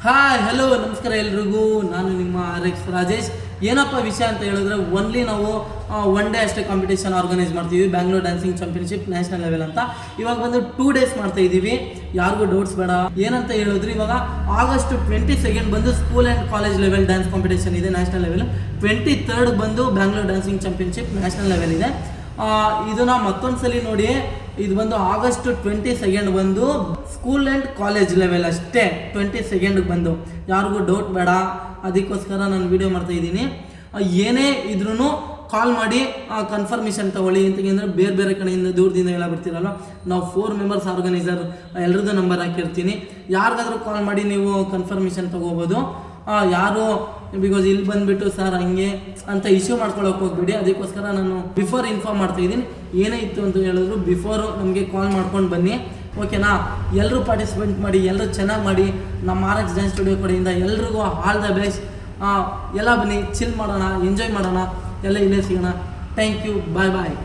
Hi hello ನಮಸ್ಕಾರ ಎಲ್ರಿಗೂ. ನಾನು ನಿಮ್ಮ RX ರಾಜೇಶ್. ಏನಪ್ಪ ವಿಷಯ ಅಂತ ಹೇಳಿದ್ರೆ, ಓನ್ಲಿ ನಾವು ಒನ್ ಡೇ ಅಷ್ಟೇ ಕಾಂಪಿಟೇಷನ್ ಆರ್ಗನೈಸ್ ಮಾಡ್ತೀವಿ, Bangalore dancing championship national level ಅಂತ. ಇವಾಗ ಬಂದು 2 ಡೇಸ್ ಮಾಡ್ತಾ ಇದ್ದೀವಿ, ಯಾರಿಗೂ ಡೌಟ್ಸ್ ಬೇಡ. ಏನಂತ ಹೇಳಿದ್ರೆ, ಇವಾಗ August 22 ಬಂದು school and college level dance competition ಇದೆ ನ್ಯಾಷನಲ್ ಲೆವೆಲ್. 23 ಬಂದು Bangalore dancing championship national level ಇದೆ. ಇದನ್ನ ಮತ್ತೊಂದ್ಸಲಿ ನೋಡಿ, ಇದು ಬಂದು August 22 ಬಂದು ಸ್ಕೂಲ್ ಆ್ಯಂಡ್ ಕಾಲೇಜ್ ಲೆವೆಲ್ ಅಷ್ಟೇ. 22 ಬಂದು ಯಾರಿಗೂ ಡೌಟ್ ಬೇಡ, ಅದಕ್ಕೋಸ್ಕರ ನಾನು ವಿಡಿಯೋ ಮಾಡ್ತಾ ಇದ್ದೀನಿ. ಏನೇ ಇದ್ರೂ ಕಾಲ್ ಮಾಡಿ ಕನ್ಫರ್ಮೇಷನ್ ತಗೊಳ್ಳಿ. ಎಂತಂದ್ರೆ ಬೇರೆ ಬೇರೆ ಕಡೆಯಿಂದ ದೂರದಿಂದ ಎಲ್ಲ ಬರ್ತೀರಲ್ಲ, ನಾವು 4 ಮೆಂಬರ್ಸ್ ಆರ್ಗನೈಸರ್ ಎಲ್ರದ್ದು ನಂಬರ್ ಹಾಕಿರ್ತೀನಿ. ಯಾರಿಗಾದ್ರೂ ಕಾಲ್ ಮಾಡಿ ನೀವು ಕನ್ಫರ್ಮೇಷನ್ ತಗೋಬೋದು. ಯಾರು ಬಿಕಾಸ್ ಇಲ್ಲಿ ಬಂದುಬಿಟ್ಟು ಸರ್ ಹಂಗೆ ಅಂತ ಇಶ್ಯೂ ಮಾಡ್ಕೊಳ್ಳೋಕೆ ಹೋಗ್ಬಿಡಿ. ಅದಕ್ಕೋಸ್ಕರ ನಾನು ಬಿಫೋರ್ ಇನ್ಫಾರ್ಮ್ ಮಾಡ್ತಾ ಇದ್ದೀನಿ. ಏನೇ ಇತ್ತು ಅಂತ ಹೇಳಿದ್ರು ಬಿಫೋರು ನಮಗೆ ಕಾಲ್ ಮಾಡ್ಕೊಂಡು ಬನ್ನಿ, ಓಕೆನಾ? ಎಲ್ಲರೂ ಪಾರ್ಟಿಸಿಪೇಟ್ ಮಾಡಿ, ಎಲ್ಲರೂ ಚೆನ್ನಾಗಿ ಮಾಡಿ. ನಮ್ಮ RX ಡ್ಯಾನ್ಸ್ ಸ್ಟುಡಿಯೋ ಕಡೆಯಿಂದ ಎಲ್ರಿಗೂ ಆಲ್ ದ ಬೆಸ್ಟ್. ಎಲ್ಲ ಬನ್ನಿ, ಚಿಲ್ ಮಾಡೋಣ, ಎಂಜಾಯ್ ಮಾಡೋಣ, ಎಲ್ಲ ಇಲ್ಲೇ ಸಿಗೋಣ. Thank you, bye bye.